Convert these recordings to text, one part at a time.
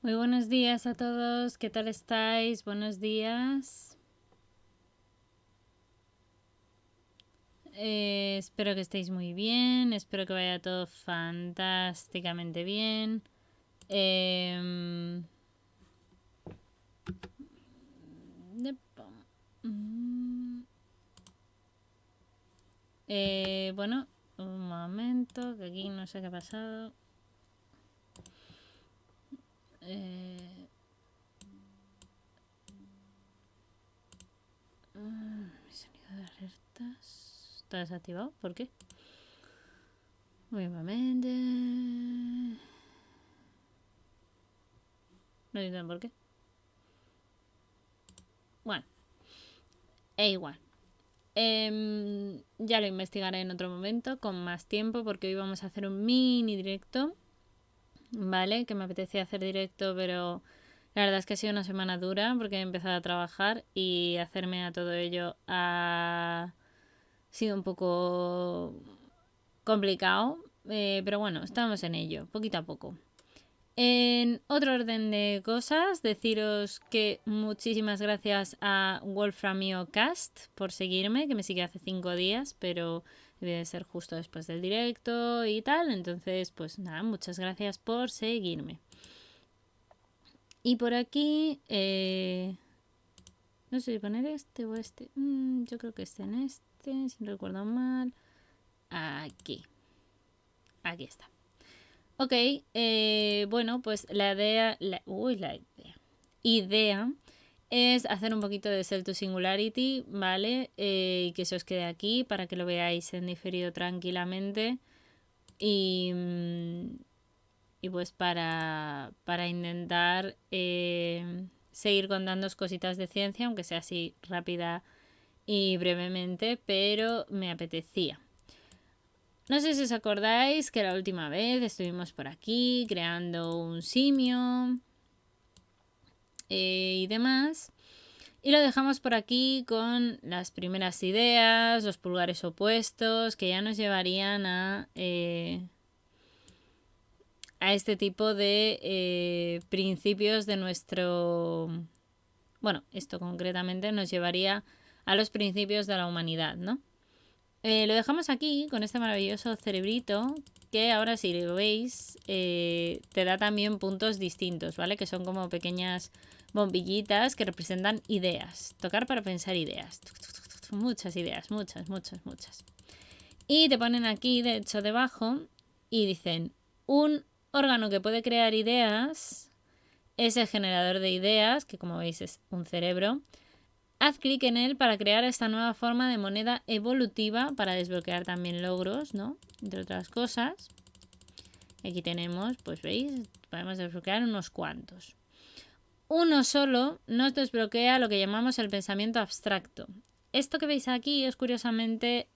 Muy buenos días a todos, ¿qué tal estáis? Buenos días. Espero que estéis muy bien, espero que vaya todo fantásticamente bien. Em, mm, bueno, un momento, que aquí no sé qué ha pasado. Mi sonido de alertas está desactivado, ¿por qué? Un momento. No entiendo por qué. Bueno, igual. Ya lo investigaré en otro momento, con más tiempo, porque hoy vamos a hacer un mini directo, ¿vale? Que me apetecía hacer directo, pero la verdad es que ha sido una semana dura porque he empezado a trabajar y hacerme a todo ello ha sido un poco complicado, pero bueno, estamos en ello, poquito a poco. En otro orden de cosas, deciros que muchísimas gracias a Wolframio Cast por seguirme, que me sigue hace 5 días, pero debe de ser justo después del directo y tal. Entonces, pues nada, muchas gracias por seguirme. Y por aquí, no sé si poner este o este. Yo creo que este en este, si no recuerdo mal. Aquí. Aquí está. Ok, bueno, pues la idea, idea es hacer un poquito de Cell to Singularity, ¿vale? Y que se os quede aquí para que lo veáis en diferido tranquilamente. Y, y pues para intentar seguir contándoos cositas de ciencia, aunque sea así rápida y brevemente, pero me apetecía. No sé si os acordáis que la última vez estuvimos por aquí creando un simio y demás. Y lo dejamos por aquí con las primeras ideas, los pulgares opuestos, que ya nos llevarían a este tipo de principios de nuestro... Bueno, esto concretamente nos llevaría a los principios de la humanidad, ¿no? Lo dejamos aquí con este maravilloso cerebrito que ahora si lo veis te da también puntos distintos, ¿vale? Que son como pequeñas bombillitas que representan ideas. Tocar para pensar ideas. Muchas ideas, muchas, muchas, muchas. Y te ponen aquí, de hecho, debajo y dicen, un órgano que puede crear ideas es el generador de ideas, que como veis es un cerebro. Haz clic en él para crear esta nueva forma de moneda evolutiva para desbloquear también logros, ¿no? Entre otras cosas. Aquí tenemos, pues veis, podemos desbloquear unos cuantos. Uno solo nos desbloquea lo que llamamos el pensamiento abstracto. Esto que veis aquí es curiosamente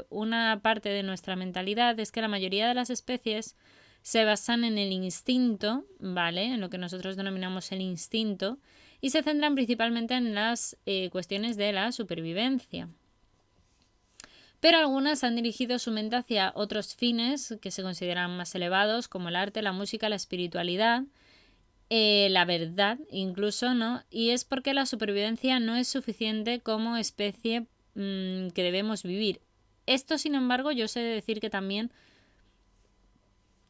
una parte de nuestra mentalidad, es que la mayoría de las especies se basan en el instinto, ¿vale? En lo que nosotros denominamos el instinto, y se centran principalmente en las cuestiones de la supervivencia. Pero algunas han dirigido su mente hacia otros fines que se consideran más elevados, como el arte, la música, la espiritualidad, la verdad incluso, ¿no? Y es porque la supervivencia no es suficiente como especie que debemos vivir. Esto, sin embargo, yo sé decir que también,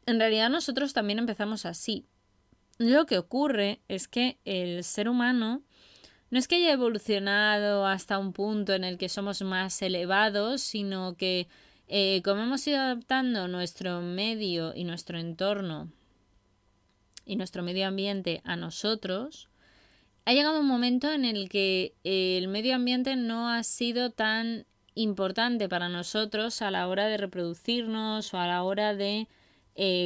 en realidad nosotros también empezamos así. Lo que ocurre es que el ser humano no es que haya evolucionado hasta un punto en el que somos más elevados, sino que como hemos ido adaptando nuestro medio y nuestro entorno y nuestro medio ambiente a nosotros, ha llegado un momento en el que el medio ambiente no ha sido tan importante para nosotros a la hora de reproducirnos o a la hora de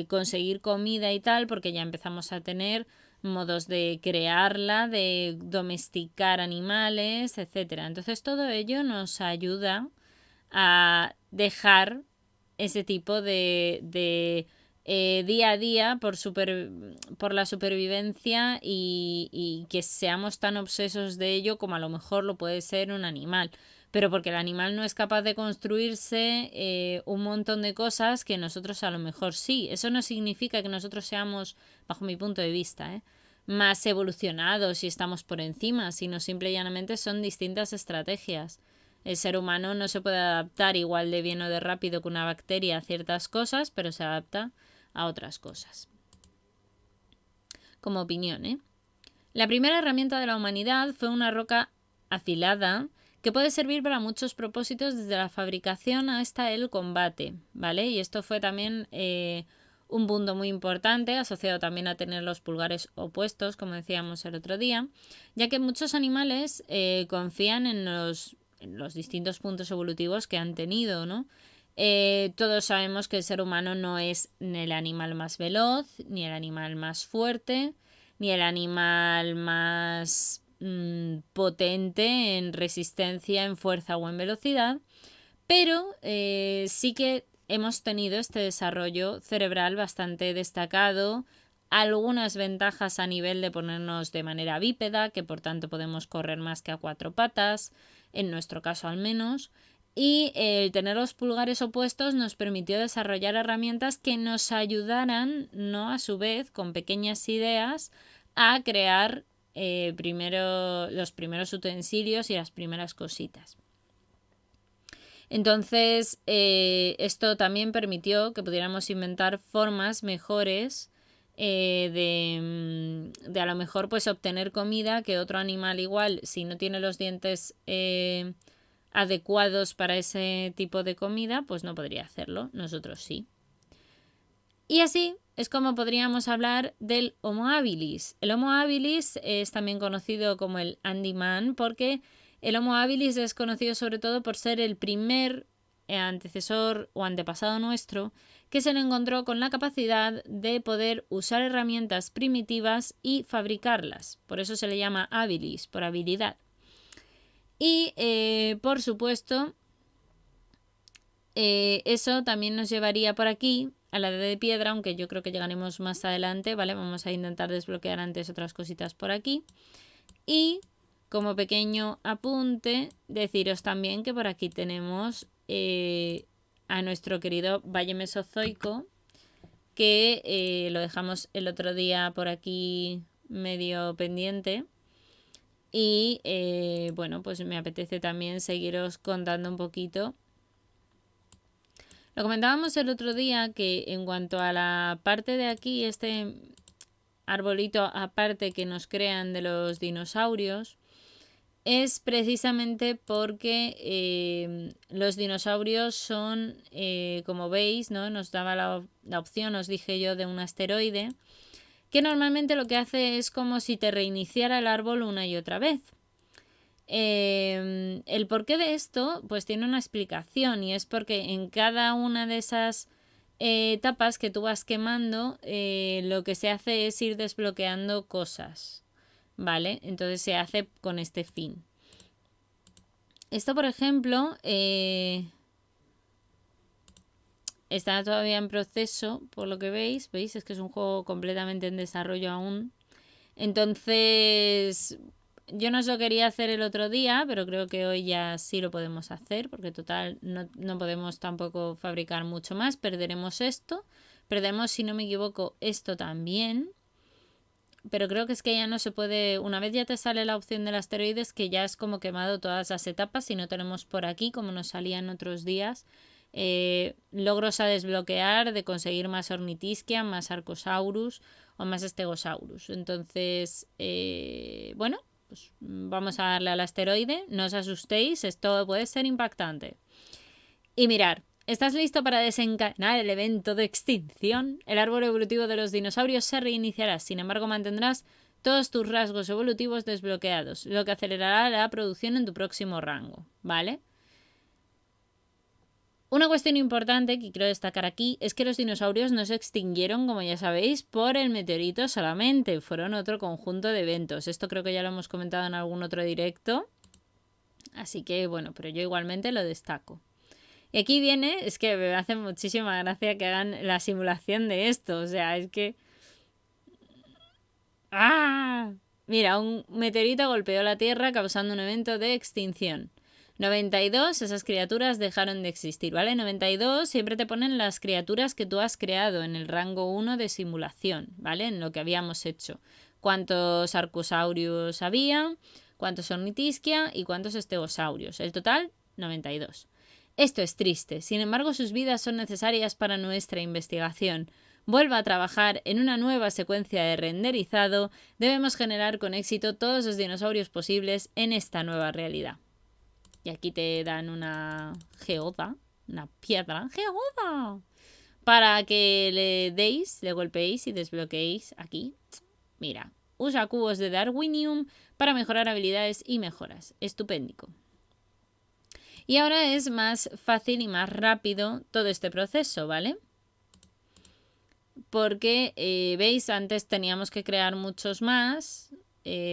conseguir comida y tal, porque ya empezamos a tener modos de crearla, de domesticar animales, etcétera. Entonces todo ello nos ayuda a dejar ese tipo de día a día por la supervivencia y que seamos tan obsesos de ello como a lo mejor lo puede ser un animal. Pero porque el animal no es capaz de construirse un montón de cosas que nosotros a lo mejor sí. Eso no significa que nosotros seamos, bajo mi punto de vista, más evolucionados y estamos por encima, sino simple y llanamente son distintas estrategias. El ser humano no se puede adaptar igual de bien o de rápido que una bacteria a ciertas cosas, pero se adapta a otras cosas. Como opinión, ¿eh? La primera herramienta de la humanidad fue una roca afilada que puede servir para muchos propósitos, desde la fabricación hasta el combate, ¿vale? Y esto fue también un punto muy importante, asociado también a tener los pulgares opuestos, como decíamos el otro día, ya que muchos animales confían en los distintos puntos evolutivos que han tenido, ¿no? Todos sabemos que el ser humano no es ni el animal más veloz, ni el animal más fuerte, ni el animal más potente en resistencia, en fuerza o en velocidad, pero sí que hemos tenido este desarrollo cerebral bastante destacado, algunas ventajas a nivel de ponernos de manera bípeda, que por tanto podemos correr más que a 4 patas, en nuestro caso al menos, y el tener los pulgares opuestos nos permitió desarrollar herramientas que nos ayudaran, ¿no?, a su vez, con pequeñas ideas, a crear primero los primeros utensilios y las primeras cositas. Entonces, esto también permitió que pudiéramos inventar formas mejores de a lo mejor pues obtener comida que otro animal igual, si no tiene los dientes adecuados para ese tipo de comida, pues no podría hacerlo. Nosotros sí. Y así es como podríamos hablar del Homo habilis. El Homo habilis es también conocido como el handyman porque el Homo habilis es conocido sobre todo por ser el primer antecesor o antepasado nuestro que se le encontró con la capacidad de poder usar herramientas primitivas y fabricarlas. Por eso se le llama habilis, por habilidad. Y por supuesto, eso también nos llevaría por aquí a la edad de piedra, aunque yo creo que llegaremos más adelante, ¿vale? Vamos a intentar desbloquear antes otras cositas por aquí. Y como pequeño apunte, deciros también que por aquí tenemos a nuestro querido Valle Mesozoico, que lo dejamos el otro día por aquí medio pendiente. Y bueno, pues me apetece también seguiros contando un poquito. Lo comentábamos el otro día que en cuanto a la parte de aquí, este arbolito aparte que nos crean de los dinosaurios, es precisamente porque los dinosaurios son, como veis, ¿no? Nos daba la opción, os dije yo, de un asteroide, que normalmente lo que hace es como si te reiniciara el árbol una y otra vez. El porqué de esto pues tiene una explicación, y es porque en cada una de esas etapas que tú vas quemando, lo que se hace es ir desbloqueando cosas, ¿vale? Entonces se hace con este fin. Esto, por ejemplo, está todavía en proceso, por lo que veis, es que es un juego completamente en desarrollo aún. Entonces, yo no os lo quería hacer el otro día, pero creo que hoy ya sí lo podemos hacer, porque total no podemos tampoco fabricar mucho más. Perderemos esto, perdemos, si no me equivoco, esto también. Pero creo que es que ya no se puede, una vez ya te sale la opción del asteroides, que ya es como quemado todas las etapas, y no tenemos por aquí, como nos salían otros días, logros a desbloquear de conseguir más Ornitisquia, más Arcosaurus o más Stegosaurus. Entonces, bueno, pues vamos a darle al asteroide, no os asustéis, esto puede ser impactante. Y mirar, ¿estás listo para desencadenar el evento de extinción? El árbol evolutivo de los dinosaurios se reiniciará, sin embargo mantendrás todos tus rasgos evolutivos desbloqueados, lo que acelerará la producción en tu próximo rango, ¿vale? Una cuestión importante que quiero destacar aquí es que los dinosaurios no se extinguieron, como ya sabéis, por el meteorito solamente, fueron otro conjunto de eventos. Esto creo que ya lo hemos comentado en algún otro directo, así que bueno, pero yo igualmente lo destaco. Y aquí viene, es que me hace muchísima gracia que hagan la simulación de esto, o sea, es que... ¡Ah! Mira, un meteorito golpeó la Tierra causando un evento de extinción. 92, esas criaturas dejaron de existir, ¿vale? 92 siempre te ponen las criaturas que tú has creado en el rango 1 de simulación, ¿vale? En lo que habíamos hecho. cuántos arcosaurios había, cuántos ornitisquia y cuántos estegosaurios. El total, 92. Esto es triste, sin embargo sus vidas son necesarias para nuestra investigación. Vuelva a trabajar en una nueva secuencia de renderizado. Debemos generar con éxito todos los dinosaurios posibles en esta nueva realidad. Y aquí te dan una geoda, una piedra. ¡Geoda! Para que le deis, le golpeéis y desbloqueéis aquí. Mira, usa cubos de Darwinium para mejorar habilidades y mejoras. Estupéndico. Y ahora es más fácil y más rápido todo este proceso, ¿vale? Porque, veis, antes teníamos que crear muchos más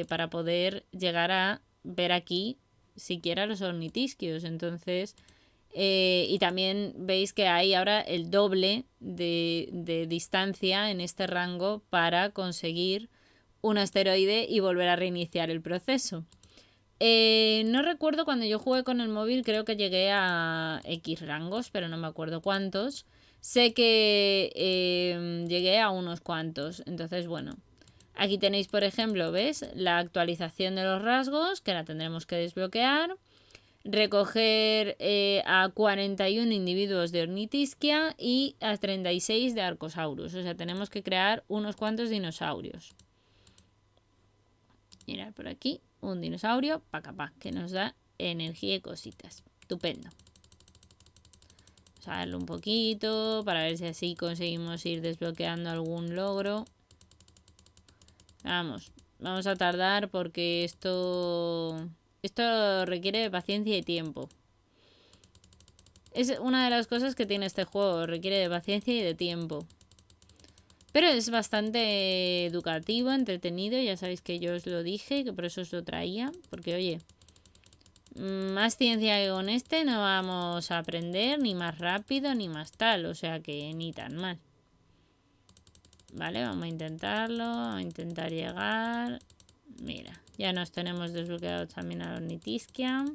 para poder llegar a ver aquí siquiera los ornitisquios. Entonces, y también veis que hay ahora el doble de distancia en este rango para conseguir un asteroide y volver a reiniciar el proceso. No recuerdo, cuando yo jugué con el móvil creo que llegué a X rangos, pero no me acuerdo cuántos. Sé que llegué a unos cuantos. Entonces, bueno, aquí tenéis, por ejemplo, ¿ves? La actualización de los rasgos, que la tendremos que desbloquear. Recoger a 41 individuos de Ornitisquia y a 36 de Arcosaurus. O sea, tenemos que crear unos cuantos dinosaurios. Mirad por aquí, un dinosaurio, pacapá, que nos da energía y cositas. Estupendo. Vamos a darle un poquito para ver si así conseguimos ir desbloqueando algún logro. Vamos a tardar porque esto requiere de paciencia y tiempo. Es una de las cosas que tiene este juego, requiere de paciencia y de tiempo. Pero es bastante educativo, entretenido, ya sabéis que yo os lo dije, que por eso os lo traía. Porque, oye, más ciencia que con este no vamos a aprender, ni más rápido, ni más tal. O sea que ni tan mal. Vale, vamos a intentarlo, vamos a intentar llegar. Mira, ya nos tenemos desbloqueado también a Ornitisquia.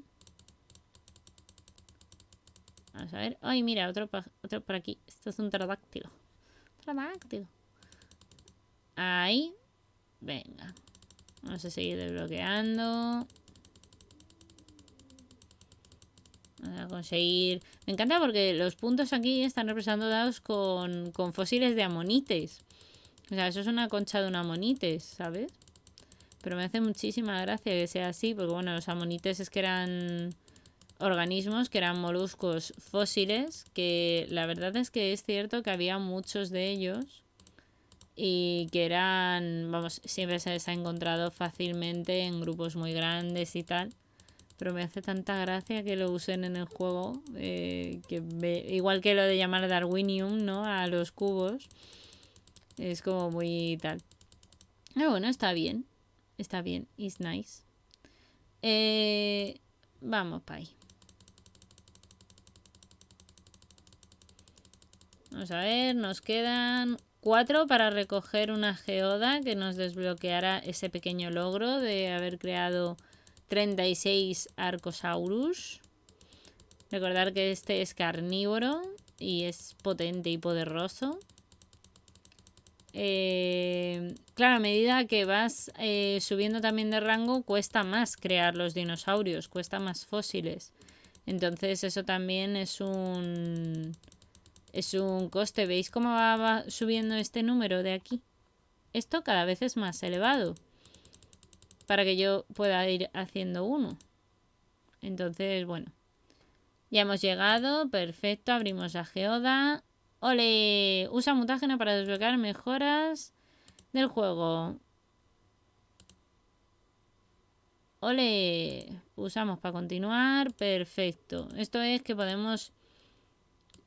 Vamos a ver. Ay, mira, otro por aquí. Esto es un pterodáctilo. Pterodáctilo. Ahí. Venga. Vamos a seguir desbloqueando. Vamos a conseguir... Me encanta porque los puntos aquí están representados con fósiles de amonites. O sea, eso es una concha de un amonites, ¿sabes? Pero me hace muchísima gracia que sea así. Porque, bueno, los amonites es que eran organismos, que eran moluscos fósiles. Que la verdad es que es cierto que había muchos de ellos. Y que eran, vamos, siempre se les ha encontrado fácilmente en grupos muy grandes y tal. Pero me hace tanta gracia que lo usen en el juego. Igual que lo de llamar Darwinium, ¿no? A los cubos. Es como muy tal. Pero bueno, está bien. Está bien. It's nice. Vamos para ahí. Vamos a ver, nos quedan 4 para recoger una geoda que nos desbloqueará ese pequeño logro de haber creado 36 Arcosaurus. Recordar que este es carnívoro y es potente y poderoso. Claro, a medida que vas subiendo también de rango, cuesta más crear los dinosaurios, cuesta más fósiles. Entonces eso también es un coste. ¿Veis cómo va subiendo este número de aquí? Esto cada vez es más elevado para que yo pueda ir haciendo uno. Entonces, bueno, ya hemos llegado. Perfecto, abrimos la geoda. ¡Ole! Usa mutágeno para desbloquear mejoras del juego. ¡Ole! Usamos para continuar. Perfecto. Esto es que podemos...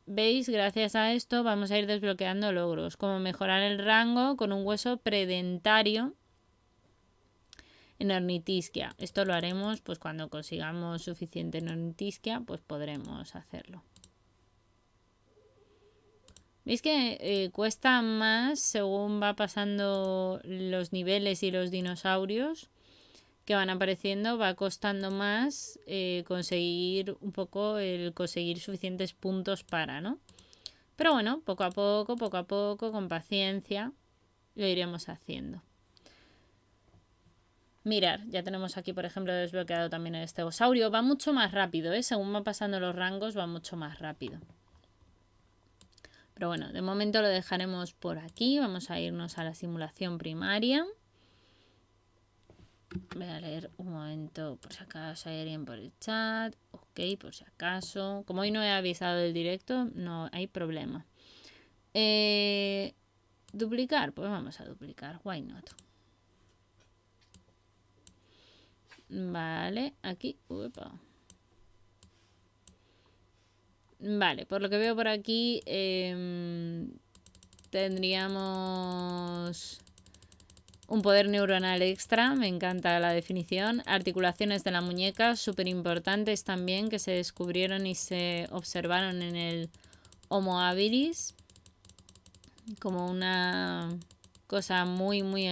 ¿Veis? Gracias a esto vamos a ir desbloqueando logros, como mejorar el rango con un hueso predentario en Ornitisquia. Esto lo haremos pues cuando consigamos suficiente en Ornitisquia, pues podremos hacerlo. ¿Veis que cuesta más según va pasando los niveles y los dinosaurios que van apareciendo? Va costando más conseguir un poco el conseguir suficientes puntos para, ¿no? Pero bueno, poco a poco, con paciencia, lo iremos haciendo. Mirar, ya tenemos aquí, por ejemplo, desbloqueado también el estegosaurio. Va mucho más rápido, ¿eh? Según van pasando los rangos, va mucho más rápido. Pero bueno, de momento lo dejaremos por aquí. Vamos a irnos a la simulación primaria. Voy a leer un momento por si acaso hay alguien por el chat. Ok, por si acaso. Como hoy no he avisado del directo, no hay problema. Duplicar, pues vamos a duplicar. Why not? Vale, aquí. Uepa. Vale, por lo que veo por aquí tendríamos un poder neuronal extra, me encanta la definición. Articulaciones de la muñeca, súper importantes también, que se descubrieron y se observaron en el Homo habilis. Como una cosa muy, muy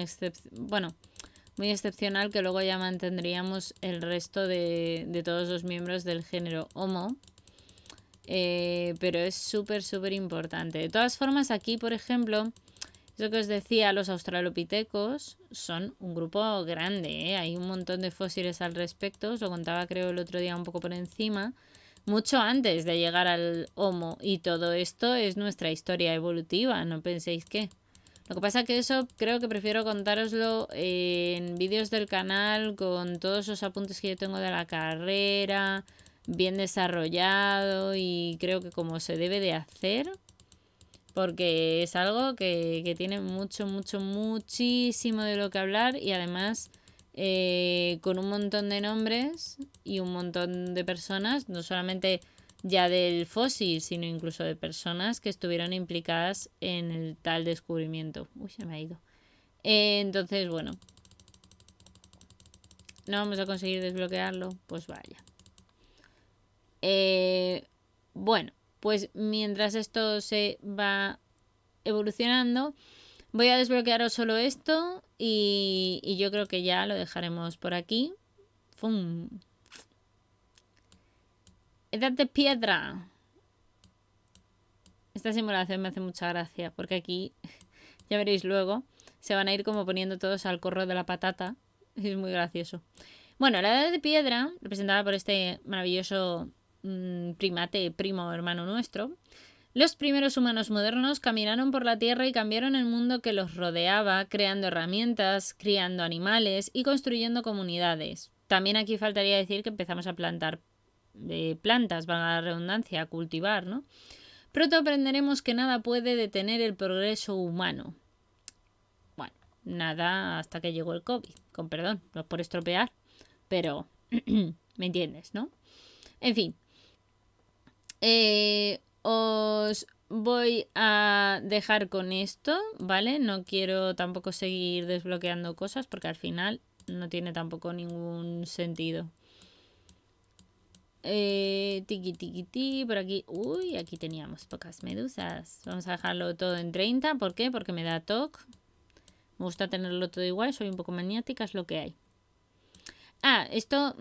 muy excepcional, que luego ya mantendríamos el resto de todos los miembros del género Homo. Pero es súper, súper importante. De todas formas, aquí, por ejemplo, eso que os decía, los australopitecos son un grupo grande, ¿eh? Hay un montón de fósiles al respecto. Os lo contaba, creo, el otro día un poco por encima. Mucho antes de llegar al Homo. Y todo esto es nuestra historia evolutiva, no penséis que. Lo que pasa que eso creo que prefiero contároslo en vídeos del canal con todos los apuntes que yo tengo de la carrera, bien desarrollado y creo que como se debe de hacer, porque es algo que tiene muchísimo de lo que hablar y además con un montón de nombres y un montón de personas, no solamente ya del fósil, sino incluso de personas que estuvieron implicadas en el tal descubrimiento. Uy, se me ha ido. Entonces, bueno, no vamos a conseguir desbloquearlo, pues vaya. Bueno, pues mientras esto se va evolucionando, voy a desbloquearos solo esto y yo creo que ya lo dejaremos por aquí. ¡Fum! Edad de piedra. Esta simulación me hace mucha gracia porque aquí, ya veréis luego, se van a ir como poniendo todos al corro de la patata. Es muy gracioso. Bueno, la edad de piedra, representada por este maravilloso primate, primo hermano nuestro. Los primeros humanos modernos caminaron por la Tierra y cambiaron el mundo que los rodeaba, creando herramientas, criando animales y construyendo comunidades. También aquí faltaría decir que empezamos a plantar plantas, valga la redundancia, a cultivar, ¿no? Pronto aprenderemos que nada puede detener el progreso humano. Bueno, nada hasta que llegó el COVID, con perdón, no es por estropear, pero me entiendes, ¿no? En fin, os voy a dejar con esto, ¿vale? No quiero tampoco seguir desbloqueando cosas porque al final no tiene tampoco ningún sentido. Tiki, por aquí. Uy, aquí teníamos pocas medusas. Vamos a dejarlo todo en 30. ¿Por qué? Porque me da toque. Me gusta tenerlo todo igual. Soy un poco maniática, es lo que hay. Ah, esto...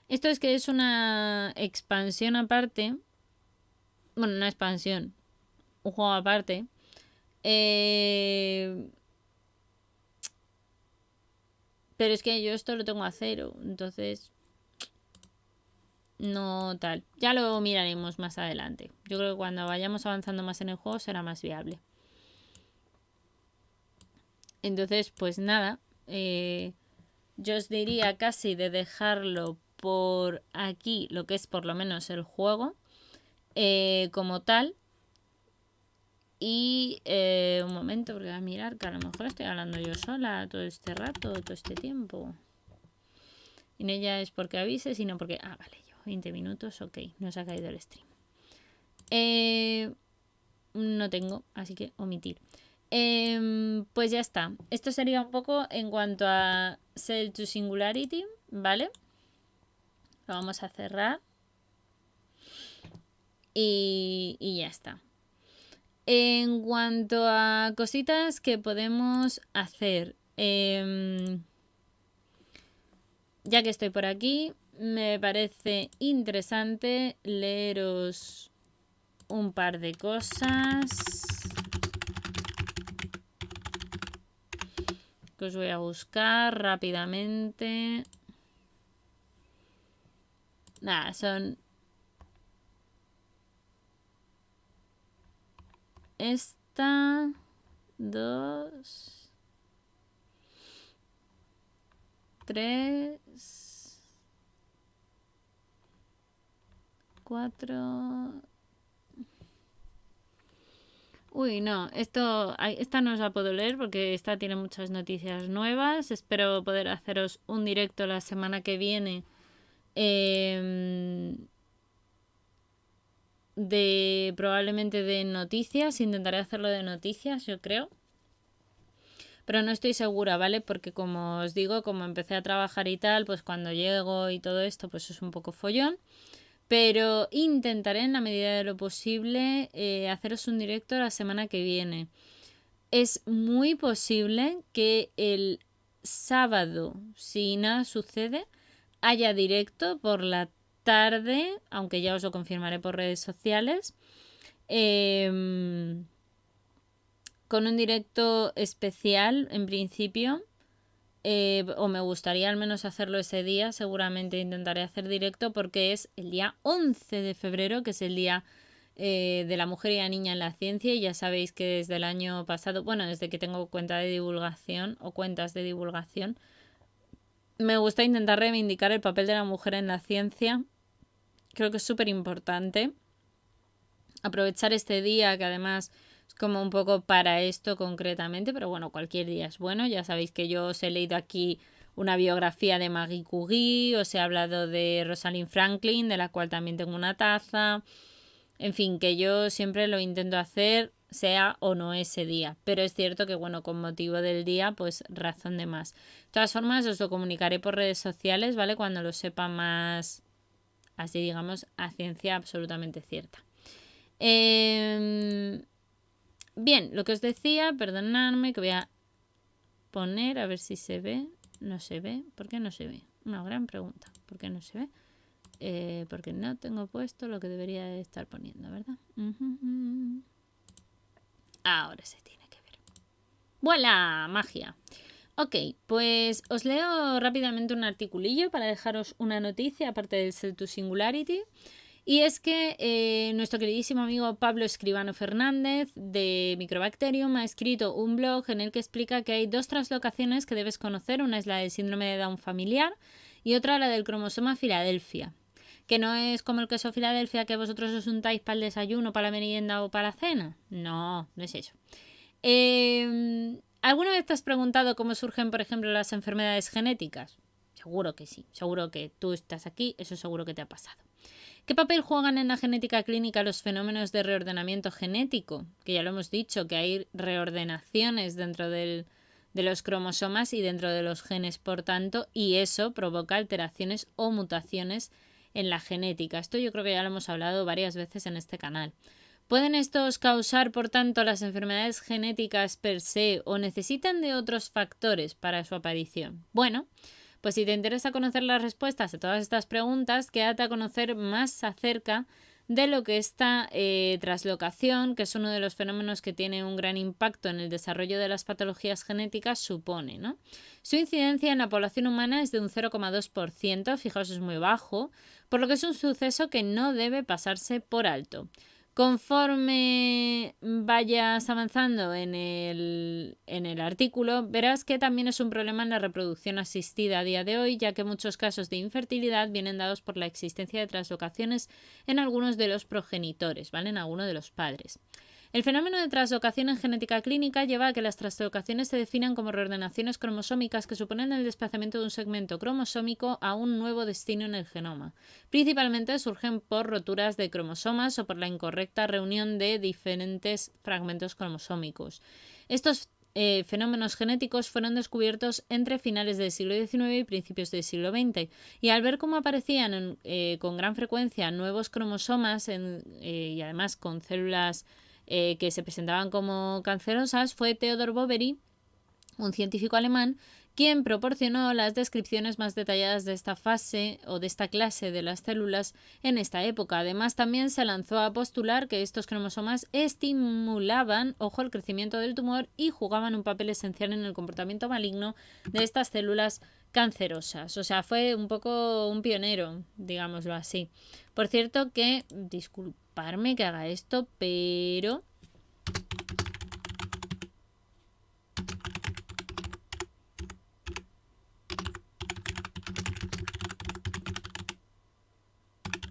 esto es que es una expansión aparte. Bueno, una expansión. Un juego aparte. Pero es que yo esto lo tengo a 0. Entonces... no tal. Ya lo miraremos más adelante. Yo creo que cuando vayamos avanzando más en el juego será más viable. Entonces, pues nada. Yo os diría casi de dejarlo por aquí, lo que es por lo menos el juego, como tal. Y un momento, porque voy a mirar que a lo mejor estoy hablando yo sola todo este rato, todo este tiempo. Y no ya es porque avise, sino porque... ah, vale, 20 minutos, ok, no se ha caído el stream. No tengo, así que omitir. Pues ya está. Esto sería un poco en cuanto a Cell to Singularity, ¿vale? Lo vamos a cerrar. Y ya está. En cuanto a cositas que podemos hacer, ya que estoy por aquí, me parece interesante leeros un par de cosas. que os voy a buscar rápidamente. Nada, son... Esta... 2... 3... 4... Uy, no, esta no os la puedo leer porque esta tiene muchas noticias nuevas. Espero poder haceros un directo la semana que viene probablemente de noticias. Intentaré hacerlo de noticias, yo creo. Pero no estoy segura, ¿vale? Porque como os digo, como empecé a trabajar y tal, pues cuando llego y todo esto, pues es un poco follón. Pero intentaré en la medida de lo posible haceros un directo la semana que viene. Es muy posible que el sábado, si nada sucede, haya directo por la tarde, aunque ya os lo confirmaré por redes sociales, con un directo especial en principio. O me gustaría al menos hacerlo ese día. Seguramente intentaré hacer directo porque es el día 11 de febrero, que es el día de la mujer y la niña en la ciencia. Y ya sabéis que desde el año pasado, bueno, desde que tengo cuenta de divulgación o cuentas de divulgación, me gusta intentar reivindicar el papel de la mujer en la ciencia. Creo que es súper importante aprovechar este día, que además es como un poco para esto concretamente, pero bueno, cualquier día es bueno. Ya sabéis que yo os he leído aquí una biografía de Marie Curie, os he hablado de Rosalind Franklin, de la cual también tengo una taza. En fin, que yo siempre lo intento hacer, sea o no ese día. Pero es cierto que, bueno, con motivo del día, pues razón de más. De todas formas, os lo comunicaré por redes sociales, ¿vale? Cuando lo sepa más, así digamos, a ciencia absolutamente cierta. Bien, lo que os decía, perdonadme que voy a poner a ver si se ve. No se ve. ¿Por qué no se ve? Una gran pregunta. ¿Por qué no se ve? Porque no tengo puesto lo que debería estar poniendo, ¿verdad? Ahora se tiene que ver. ¡Vuela! Magia. Ok, pues os leo rápidamente un articulillo para dejaros una noticia aparte del Cell to Singularity. Y es que nuestro queridísimo amigo Pablo Escribano Fernández de Microbacterium ha escrito un blog en el que explica que hay dos translocaciones que debes conocer. Una es la del síndrome de Down familiar y otra la del cromosoma Filadelfia. Que no es como el queso Filadelfia que vosotros os untáis para el desayuno, para la merienda o para la cena. No, no es eso. ¿Alguna vez te has preguntado cómo surgen, por ejemplo, las enfermedades genéticas? Seguro que sí. Seguro que tú estás aquí, eso seguro que te ha pasado. ¿Qué papel juegan en la genética clínica los fenómenos de reordenamiento genético? Que ya lo hemos dicho, que hay reordenaciones dentro de los cromosomas y dentro de los genes, por tanto, y eso provoca alteraciones o mutaciones en la genética. Esto yo creo que ya lo hemos hablado varias veces en este canal. ¿Pueden estos causar, por tanto, las enfermedades genéticas per se o necesitan de otros factores para su aparición? Bueno, pues si te interesa conocer las respuestas a todas estas preguntas, quédate a conocer más acerca de lo que esta translocación, que es uno de los fenómenos que tiene un gran impacto en el desarrollo de las patologías genéticas, supone, ¿no? Su incidencia en la población humana es de un 0,2%, fijaos, es muy bajo, por lo que es un suceso que no debe pasarse por alto. Conforme vayas avanzando en el artículo, verás que también es un problema en la reproducción asistida a día de hoy, ya que muchos casos de infertilidad vienen dados por la existencia de translocaciones en algunos de los progenitores, ¿vale? En alguno de los padres. El fenómeno de translocación en genética clínica lleva a que las translocaciones se definan como reordenaciones cromosómicas que suponen el desplazamiento de un segmento cromosómico a un nuevo destino en el genoma. Principalmente surgen por roturas de cromosomas o por la incorrecta reunión de diferentes fragmentos cromosómicos. Estos fenómenos genéticos fueron descubiertos entre finales del siglo XIX y principios del siglo XX, y al ver cómo aparecían con gran frecuencia nuevos cromosomas y además con células que se presentaban como cancerosas, fue Theodor Boveri, un científico alemán, quien proporcionó las descripciones más detalladas de esta fase o de esta clase de las células en esta época. Además, también se lanzó a postular que estos cromosomas estimulaban, ojo, el crecimiento del tumor y jugaban un papel esencial en el comportamiento maligno de estas células cancerosas. O sea, fue un poco un pionero, digámoslo así. Por cierto que, disculparme que haga esto, pero...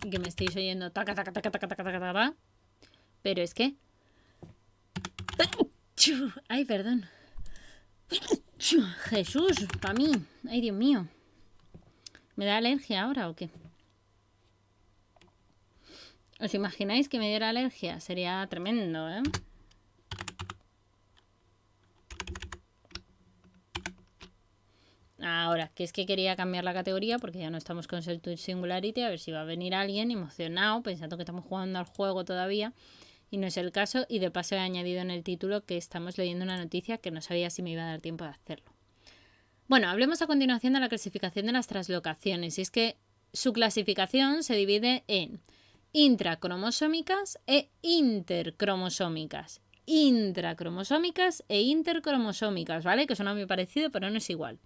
que me estéis oyendo taca, taca, taca, taca, taca, taca, taca, pero es que... Ay, perdón. Jesús, para mí. Ay, Dios mío. ¿Me da alergia ahora o qué? ¿Os imagináis que me diera alergia? Sería tremendo, ¿eh? Ahora, que es que quería cambiar la categoría porque ya no estamos con Celtude Singularity, a ver si va a venir alguien emocionado, pensando que estamos jugando al juego todavía, y no es el caso, y de paso he añadido en el título que estamos leyendo una noticia que no sabía si me iba a dar tiempo de hacerlo. Bueno, hablemos a continuación de la clasificación de las translocaciones, y es que su clasificación se divide en intracromosómicas e intercromosómicas. Intracromosómicas e intercromosómicas, ¿vale? Que suena muy parecido, pero no es igual.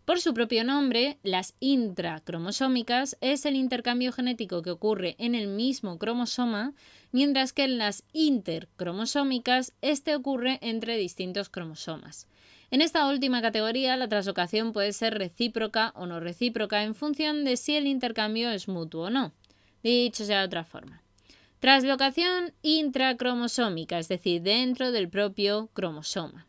Por su propio nombre, las intracromosómicas es el intercambio genético que ocurre en el mismo cromosoma, mientras que en las intercromosómicas este ocurre entre distintos cromosomas. En esta última categoría, la translocación puede ser recíproca o no recíproca en función de si el intercambio es mutuo o no. Dicho sea de otra forma. Translocación intracromosómica, es decir, dentro del propio cromosoma.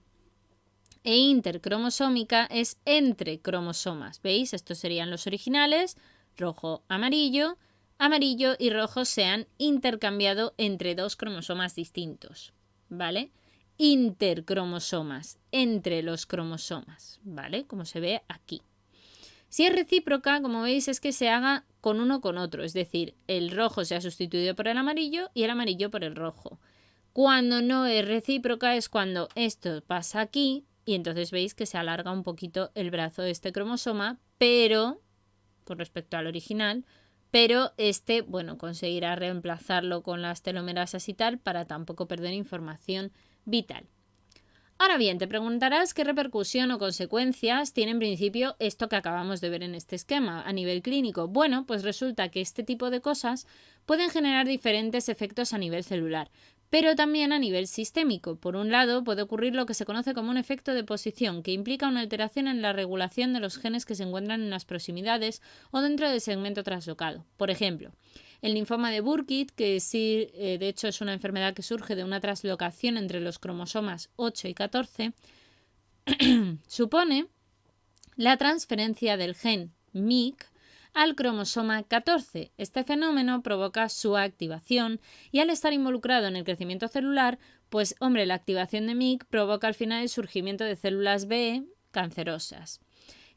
E intercromosómica es entre cromosomas. ¿Veis? Estos serían los originales, rojo, amarillo. Amarillo y rojo se han intercambiado entre dos cromosomas distintos. ¿Vale? Intercromosomas, entre los cromosomas. ¿Vale? Como se ve aquí. Si es recíproca, como veis, es que se haga con uno con otro. Es decir, el rojo se ha sustituido por el amarillo y el amarillo por el rojo. Cuando no es recíproca es cuando esto pasa aquí. Y entonces veis que se alarga un poquito el brazo de este cromosoma, pero, con respecto al original, pero este, bueno, conseguirá reemplazarlo con las telomerasas y tal para tampoco perder información vital. Ahora bien, te preguntarás qué repercusión o consecuencias tiene en principio esto que acabamos de ver en este esquema a nivel clínico. Bueno, pues resulta que este tipo de cosas pueden generar diferentes efectos a nivel celular, pero también a nivel sistémico. Por un lado, puede ocurrir lo que se conoce como un efecto de posición, que implica una alteración en la regulación de los genes que se encuentran en las proximidades o dentro del segmento traslocado. Por ejemplo, el linfoma de Burkitt, que sí, de hecho es una enfermedad que surge de una translocación entre los cromosomas 8 y 14, supone la transferencia del gen MYC al cromosoma 14. Este fenómeno provoca su activación y al estar involucrado en el crecimiento celular, pues hombre, la activación de MYC provoca al final el surgimiento de células B cancerosas.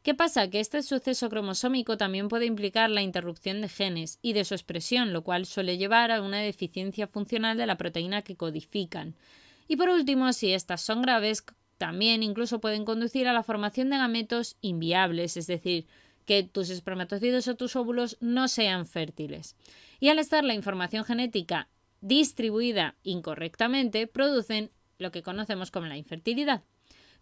¿Qué pasa? Que este suceso cromosómico también puede implicar la interrupción de genes y de su expresión, lo cual suele llevar a una deficiencia funcional de la proteína que codifican. Y por último, si estas son graves, también incluso pueden conducir a la formación de gametos inviables, es decir, que tus espermatozoides o tus óvulos no sean fértiles. Y al estar la información genética distribuida incorrectamente, producen lo que conocemos como la infertilidad.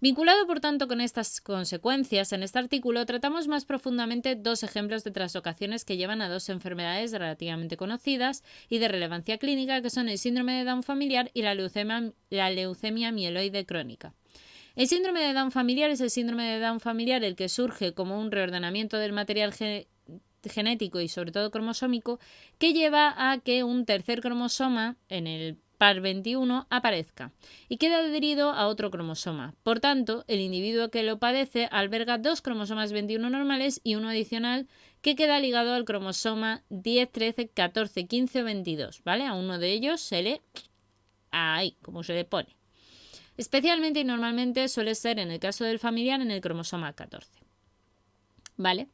Vinculado, por tanto, con estas consecuencias, en este artículo tratamos más profundamente dos ejemplos de translocaciones que llevan a dos enfermedades relativamente conocidas y de relevancia clínica, que son el síndrome de Down familiar y la leucemia mieloide crónica. El síndrome de Down familiar es el síndrome de Down familiar el que surge como un reordenamiento del material genético y sobre todo cromosómico que lleva a que un tercer cromosoma en el par 21 aparezca y queda adherido a otro cromosoma. Por tanto, el individuo que lo padece alberga dos cromosomas 21 normales y uno adicional que queda ligado al cromosoma 10, 13, 14, 15 o 22, ¿vale? A uno de ellos se le... ahí, como se le pone. Especialmente y normalmente suele ser en el caso del familiar en el cromosoma 14, ¿vale?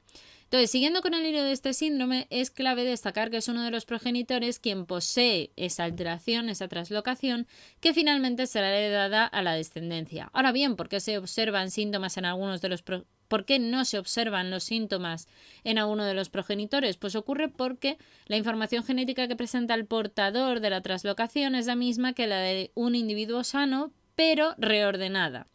Entonces, siguiendo con el hilo de este síndrome, es clave destacar que es uno de los progenitores quien posee esa alteración, esa translocación, que finalmente será heredada a la descendencia. Ahora bien, ¿por qué se observan síntomas en algunos de los ¿Por qué no se observan los síntomas en alguno de los progenitores? Pues ocurre porque la información genética que presenta el portador de la traslocación es la misma que la de un individuo sano, pero reordenada.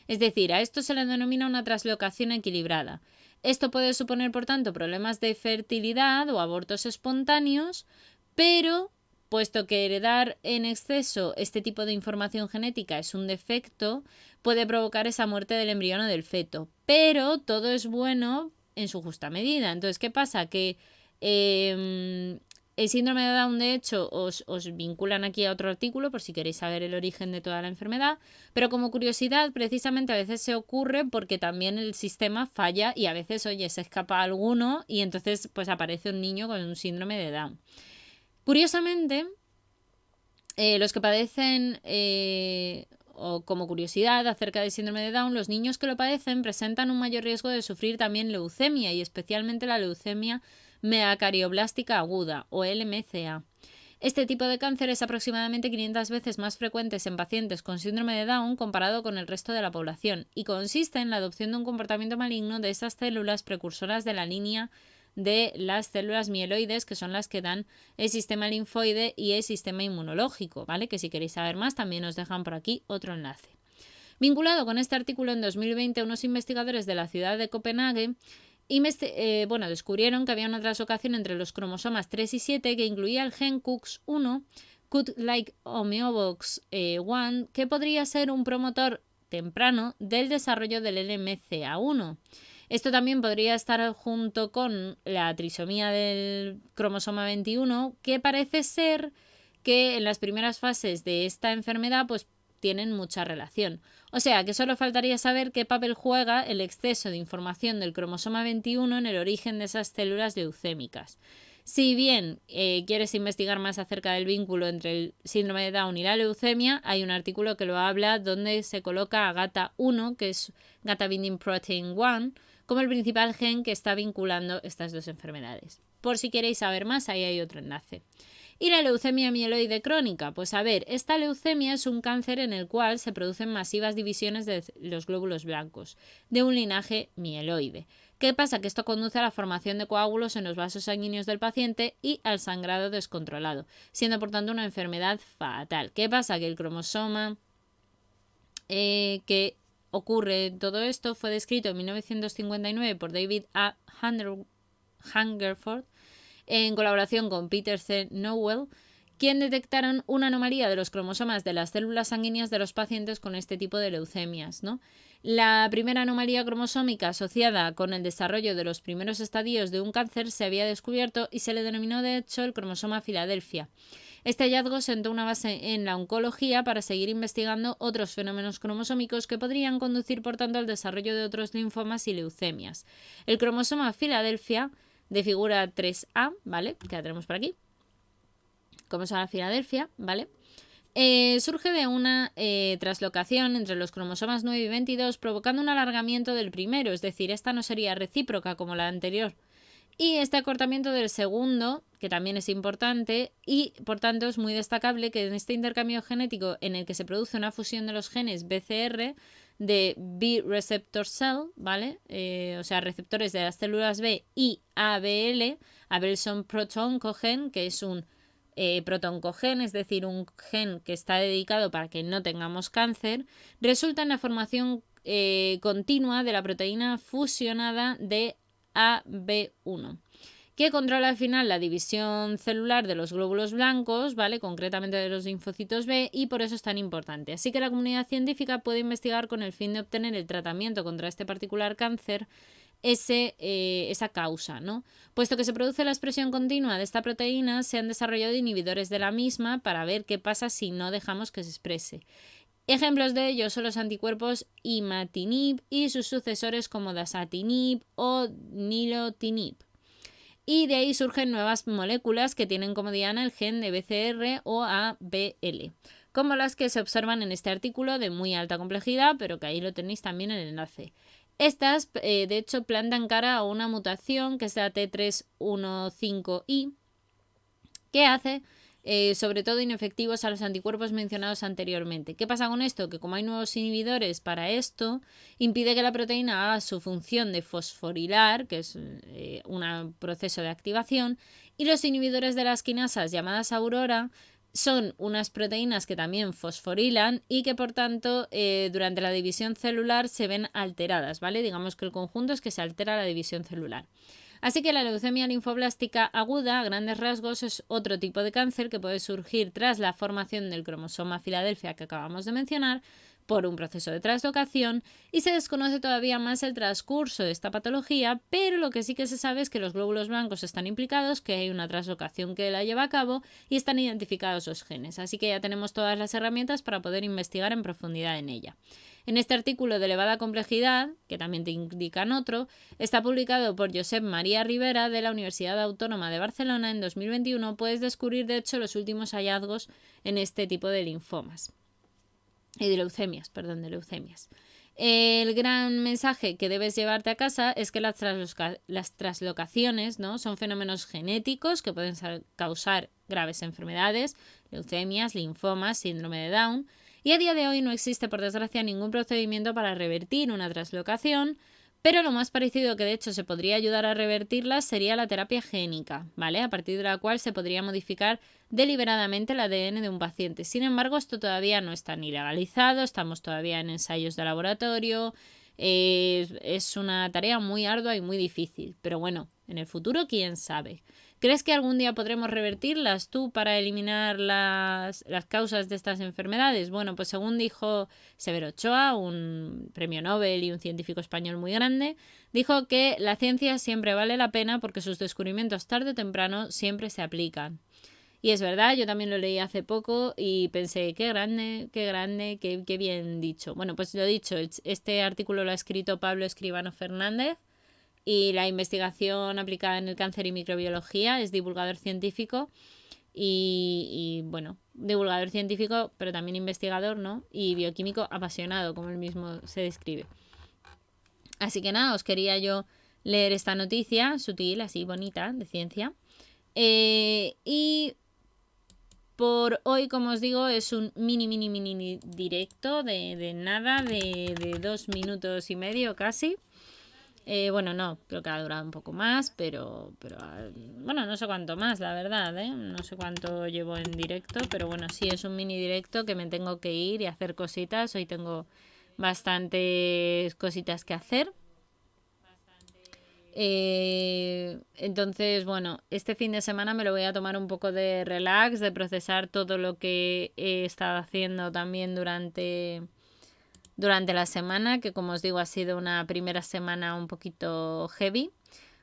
Es decir, a esto se le denomina una traslocación equilibrada. Esto puede suponer, por tanto, problemas de fertilidad o abortos espontáneos, pero puesto que heredar en exceso este tipo de información genética es un defecto, puede provocar esa muerte del embrión o del feto. Pero todo es bueno en su justa medida. Entonces, ¿qué pasa? Que el síndrome de Down, de hecho, os vinculan aquí a otro artículo por si queréis saber el origen de toda la enfermedad, pero como curiosidad, precisamente a veces se ocurre porque también el sistema falla y a veces, oye, se escapa alguno y entonces pues aparece un niño con un síndrome de Down. Curiosamente, los que padecen, o como curiosidad acerca del síndrome de Down, los niños que lo padecen presentan un mayor riesgo de sufrir también leucemia y especialmente la leucemia meacarioblásica aguda o LMCA. Este tipo de cáncer es aproximadamente 500 veces más frecuente en pacientes con síndrome de Down comparado con el resto de la población y consiste en la adopción de un comportamiento maligno de esas células precursoras de la línea de las células mieloides, que son las que dan el sistema linfoide y el sistema inmunológico, ¿vale? Que si queréis saber más también os dejan por aquí otro enlace. Vinculado con este artículo, en 2020 unos investigadores de la ciudad de Copenhague descubrieron que había una translocación entre los cromosomas 3 y 7 que incluía el gen CUX1, Cut-like homeobox 1, que podría ser un promotor temprano del desarrollo del LMCA1. Esto también podría estar junto con la trisomía del cromosoma 21, que parece ser que en las primeras fases de esta enfermedad pues tienen mucha relación. O sea, que solo faltaría saber qué papel juega el exceso de información del cromosoma 21 en el origen de esas células leucémicas. Si bien quieres investigar más acerca del vínculo entre el síndrome de Down y la leucemia, hay un artículo que lo habla donde se coloca a GATA1, que es Gata Binding Protein 1, como el principal gen que está vinculando estas dos enfermedades. Por si queréis saber más, ahí hay otro enlace. ¿Y la leucemia mieloide crónica? Pues a ver, esta leucemia es un cáncer en el cual se producen masivas divisiones de los glóbulos blancos, de un linaje mieloide. ¿Qué pasa? Que esto conduce a la formación de coágulos en los vasos sanguíneos del paciente y al sangrado descontrolado, siendo por tanto una enfermedad fatal. ¿Qué pasa? Que el cromosoma que ocurre todo esto fue descrito en 1959 por David A. Hungerford en colaboración con Peter C. Nowell, quien detectaron una anomalía de los cromosomas de las células sanguíneas de los pacientes con este tipo de leucemias, ¿no? La primera anomalía cromosómica asociada con el desarrollo de los primeros estadios de un cáncer se había descubierto y se le denominó de hecho el cromosoma Filadelfia. Este hallazgo sentó una base en la oncología para seguir investigando otros fenómenos cromosómicos que podrían conducir por tanto al desarrollo de otros linfomas y leucemias. El cromosoma Filadelfia de figura 3A, ¿vale? Que la tenemos por aquí. Cromosoma Filadelfia, ¿vale? Surge de una traslocación entre los cromosomas 9 y 22, provocando un alargamiento del primero, es decir, esta no sería recíproca como la anterior. Y este acortamiento del segundo, que también es importante, y por tanto es muy destacable que en este intercambio genético en el que se produce una fusión de los genes BCR de B receptor cell, ¿vale? O sea, receptores de las células B y ABL, Abelson protoncogen, que es un protoncogen, es decir, un gen que está dedicado para que no tengamos cáncer, resulta en la formación continua de la proteína fusionada de AB1, que controla al final la división celular de los glóbulos blancos, ¿vale? Concretamente de los linfocitos B, y por eso es tan importante. Así que la comunidad científica puede investigar con el fin de obtener el tratamiento contra este particular cáncer, esa causa, ¿no? Puesto que se produce la expresión continua de esta proteína, se han desarrollado inhibidores de la misma para ver qué pasa si no dejamos que se exprese. Ejemplos de ello son los anticuerpos imatinib y sus sucesores como dasatinib o nilotinib. Y de ahí surgen nuevas moléculas que tienen como diana el gen de BCR o ABL, como las que se observan en este artículo de muy alta complejidad, pero que ahí lo tenéis también en el enlace. Estas, de hecho, plantan cara a una mutación que es la T315I, que hace sobre todo inefectivos a los anticuerpos mencionados anteriormente. ¿Qué pasa con esto? Que como hay nuevos inhibidores para esto, impide que la proteína haga su función de fosforilar, que es un proceso de activación, y los inhibidores de las quinasas llamadas Aurora son unas proteínas que también fosforilan y que por tanto durante la división celular se ven alteradas, ¿vale? Digamos que el conjunto es que se altera la división celular. Así que la leucemia linfoblástica aguda, a grandes rasgos, es otro tipo de cáncer que puede surgir tras la formación del cromosoma Filadelfia que acabamos de mencionar, por un proceso de translocación, y se desconoce todavía más el transcurso de esta patología, pero lo que sí que se sabe es que los glóbulos blancos están implicados, que hay una translocación que la lleva a cabo y están identificados los genes, así que ya tenemos todas las herramientas para poder investigar en profundidad en ella. En este artículo de elevada complejidad, que también te indican otro, está publicado por Josep María Rivera de la Universidad Autónoma de Barcelona en 2021, puedes descubrir de hecho los últimos hallazgos en este tipo de linfomas. De leucemias. El gran mensaje que debes llevarte a casa es que las translocaciones, ¿no?, son fenómenos genéticos que pueden causar graves enfermedades, leucemias, linfomas, síndrome de Down, y a día de hoy no existe, por desgracia, ningún procedimiento para revertir una translocación, pero lo más parecido que de hecho se podría ayudar a revertirlas sería la terapia génica, ¿vale? A partir de la cual se podría modificar deliberadamente el ADN de un paciente. Sin embargo, esto todavía no está ni legalizado, estamos todavía en ensayos de laboratorio, es una tarea muy ardua y muy difícil, pero bueno, en el futuro quién sabe. ¿Crees que algún día podremos revertirlas tú para eliminar las causas de estas enfermedades? Bueno, pues según dijo Severo Ochoa, un premio Nobel y un científico español muy grande, dijo que la ciencia siempre vale la pena porque sus descubrimientos tarde o temprano siempre se aplican. Y es verdad, yo también lo leí hace poco y pensé, qué grande, qué bien dicho. Bueno, pues lo dicho, este artículo lo ha escrito Pablo Escribano Fernández y la investigación aplicada en el cáncer y microbiología, es divulgador científico y bueno, divulgador científico, pero también investigador, ¿no? Y bioquímico apasionado, como él mismo se describe. Así que nada, os quería yo leer esta noticia sutil, así bonita, de ciencia. Y por hoy, como os digo, es un mini directo de nada, de 2 minutos y medio casi. Bueno, no, creo que ha durado un poco más, pero bueno, no sé cuánto más, la verdad, ¿eh? No sé cuánto llevo en directo, pero bueno, sí, es un mini directo que me tengo que ir y hacer cositas. Hoy tengo bastantes cositas que hacer. Entonces, bueno, este fin de semana me lo voy a tomar un poco de relax, de procesar todo lo que he estado haciendo también durante la semana, que como os digo ha sido una primera semana un poquito heavy.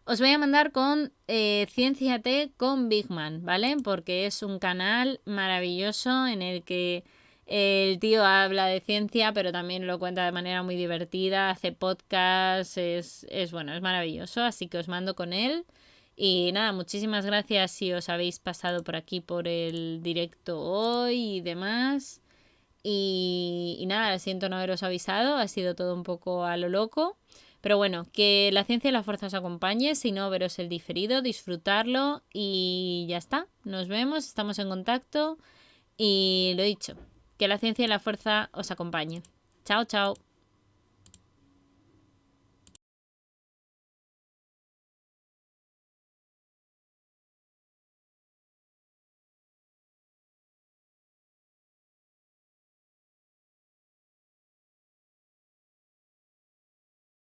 Os voy a mandar con Cienciate con Bigman, ¿vale? Porque es un canal maravilloso en el que el tío habla de ciencia, pero también lo cuenta de manera muy divertida, hace podcasts, es bueno, es maravilloso, así que os mando con él. Y nada, muchísimas gracias si os habéis pasado por aquí por el directo hoy y demás. Y nada, siento no haberos avisado, ha sido todo un poco a lo loco. Pero bueno, que la ciencia y la fuerza os acompañe, si no, veros el diferido, disfrutarlo y ya está. Nos vemos, estamos en contacto y lo dicho, que la ciencia y la fuerza os acompañe. Chao, chao.